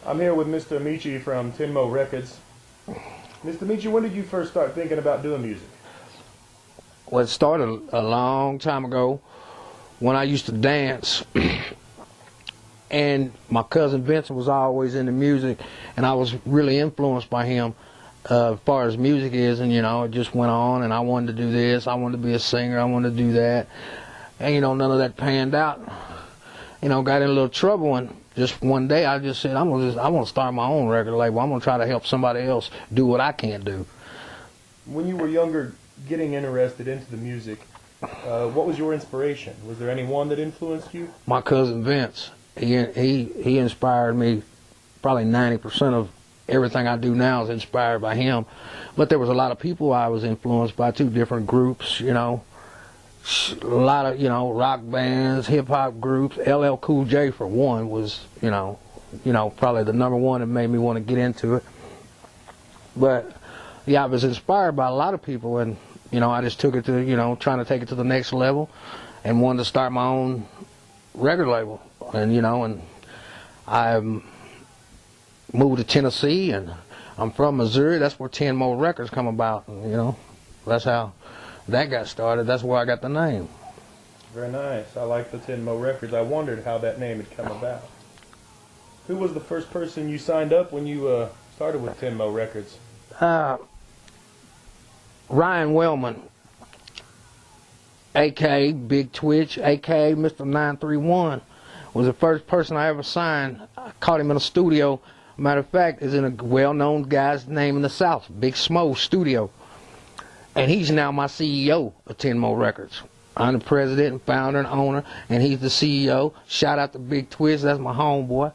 I'm here with Mr. MEECHEE from Tenn Records. Mr. MEECHEE, when did you first start thinking about doing music? Well, it started a long time ago when I used to dance. And my cousin Vincent was always into music, and I was really influenced by him as far as music is, and it just went on, and I wanted to do this, I wanted to be a singer, I wanted to do that, and none of that panned out. Got in a little trouble, and just one day I just said, I want to start my own record label. I'm going to try to help somebody else do what I can't do. When you were younger, getting interested into the music, what was your inspiration? Was there anyone that influenced you? My cousin Vince. He inspired me. Probably 90% of everything I do now is inspired by him. But there was a lot of people I was influenced by too, different groups, a lot of, rock bands, hip-hop groups. LL Cool J, for one, was, probably the #1 that made me want to get into it. But, yeah, I was inspired by a lot of people, and, I just took it to, trying to take it to the next level and wanted to start my own record label. And, and I moved to Tennessee, and I'm from Missouri. That's where Tenn Records come about, and, that's how that got started. That's where I got the name. Very nice. I like the Tenn Records. I wondered how that name had come about. Who was the first person you signed up when you started with Tenn Records? Ryan Wellman, a.k.a. Big Twitch, a.k.a. Mr. 931, was the first person I ever signed. I caught him in a studio. Matter of fact, is in a well-known guy's name in the South, Big Smo Studio. And he's now my CEO of Tenn Records. I'm the president and founder and owner, and he's the CEO. Shout out to Big Twitch, that's my homeboy.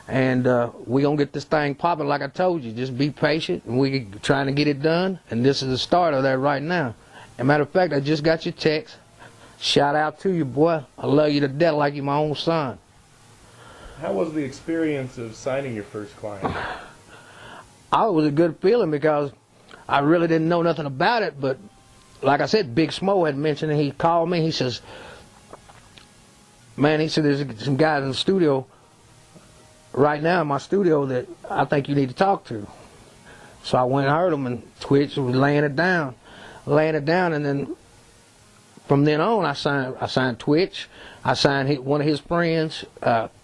And we're going to get this thing popping like I told you. Just be patient, and we're trying to get it done. And this is the start of that right now. As a matter of fact, I just got your text. Shout out to you, boy. I love you to death like you're my own son. How was the experience of signing your first client? It was a good feeling because I really didn't know nothing about it, but like I said, Big Smo had mentioned it. He called me. He says, man, he said, there's some guys in the studio right now in my studio that I think you need to talk to. So I went and heard him, and Twitch was laying it down, and then from then on, I signed Twitch. I signed one of his friends,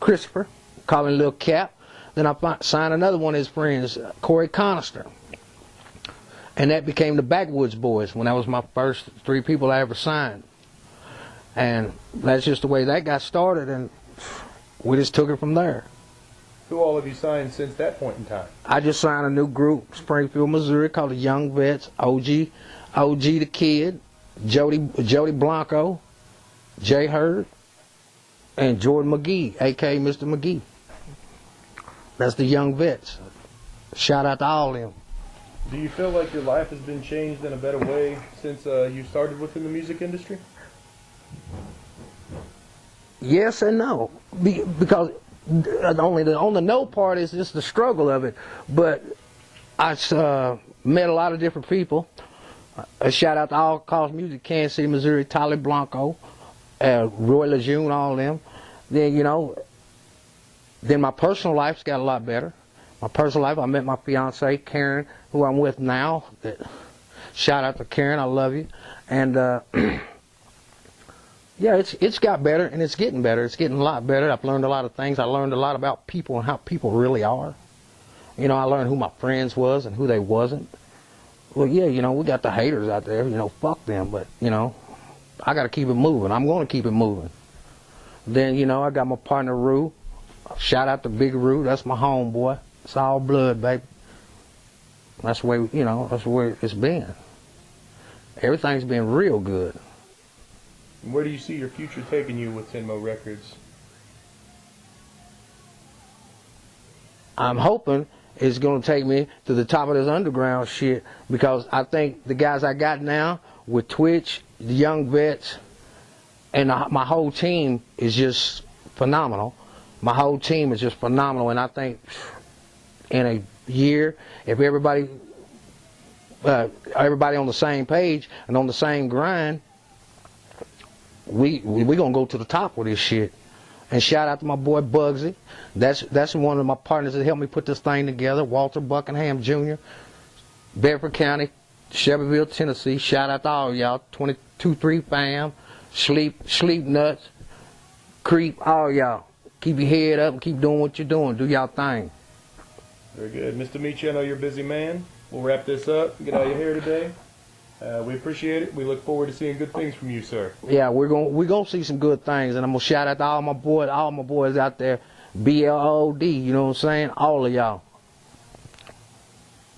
Christopher, call him Lil Cap. Then I signed another one of his friends, Corey Conister. And that became the Backwoods Boys when that was my first 3 people I ever signed. And that's just the way that got started, and we just took it from there. Who all have you signed since that point in time? I just signed a new group, Springfield, Missouri, called the Young Vetz, OG the Kid, Jody Blanco, Jay Hurd, and Jordan McGee, a.k.a. Mr. McGee. That's the Young Vetz. Shout out to all of them. Do you feel like your life has been changed in a better way since you started within the music industry? Yes and no. Because on the no part is just the struggle of it. But I met a lot of different people. A shout out to All Cause Music, Kansas City, Missouri, Tyler Blanco, Roy Lejeune, all of them. Then, then my personal life's got a lot better. My personal life, I met my fiance, Karen, who I'm with now. Shout out to Karen, I love you. And yeah, it's got better, and it's getting better. It's getting a lot better. I've learned a lot of things. I learned a lot about people and how people really are. I learned who my friends was and who they wasn't. Well, yeah, we got the haters out there, fuck them, but, I got to keep it moving. I'm going to keep it moving. Then, I got my partner, Rue. Shout out to Big Rue. That's my homeboy. It's all blood, baby. That's the way, that's the way it's been. Everything's been real good. Where do you see your future taking you with Tenn Records? I'm hoping it's going to take me to the top of this underground shit, because I think the guys I got now with Twitch, the Young Vetz, and my whole team is just phenomenal. My whole team is just phenomenal, and I think in a year, if everybody on the same page and on the same grind, we gonna go to the top with this shit. And shout out to my boy Bugsy. That's one of my partners that helped me put this thing together. Walter Buckingham Jr., Bedford County, Shelbyville, Tennessee. Shout out to all y'all. 22-3 fam, sleep nuts, creep, all y'all. Keep your head up and keep doing what you're doing. Do y'all thing. Very good. Mr. MEECHEE, I know you're a busy man. We'll wrap this up. Get out your hair today. We appreciate it. We look forward to seeing good things from you, sir. Yeah, we're gonna see some good things, and I'm gonna shout out to all my boys out there, BLOD. You know what I'm saying? All of y'all.